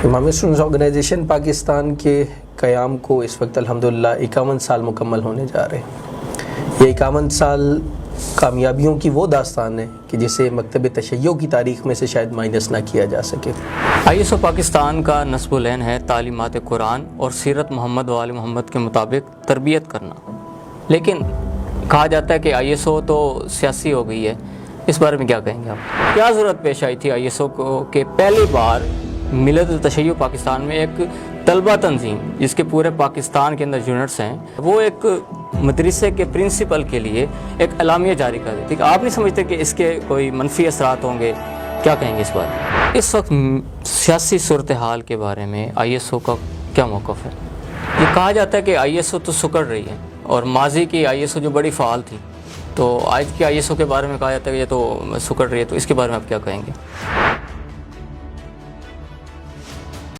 Emami students organization Pakistan کے قیام کو اس وقت الحمدللہ 51 سال مکمل ہونے جا رہے ہیں۔ یہ 51 سال کامیابیوں کی وہ داستان ہے کہ جسے مکتب تشیع کی تاریخ میں سے شاید مائنس نہ کیا جا سکے۔ ISO پاکستان کا نصب العین ہے تعلیمات قرآن اور سیرت محمد و آل محمد کے مطابق تربیت کرنا، لیکن کہا جاتا ہے کہ ISO تو سیاسی ہو گئی ہے، اس بارے میں کیا کہیں گے آپ؟ کیا ضرورت پیش آئی تھی ISO کو کہ پہلی بار ملت تشیع پاکستان میں ایک طلبہ تنظیم جس کے پورے پاکستان کے اندر یونٹس ہیں، وہ ایک مدرسے کے پرنسپل کے لیے ایک اعلامیہ جاری کر دیتی کہ آپ نہیں سمجھتے کہ اس کے کوئی منفی اثرات ہوں گے؟ کیا کہیں گے اس بارے میں؟ اس وقت سیاسی صورتحال کے بارے میں ISO کا کیا موقف ہے؟ یہ کہا جاتا ہے کہ ISO تو سکڑ رہی ہے، اور ماضی کی ISO جو بڑی فعال تھی، تو آج کی ISO کے بارے میں کہا جاتا ہے کہ یہ تو سکڑ رہی ہے، تو اس کے بارے میں آپ کیا کہیں گے؟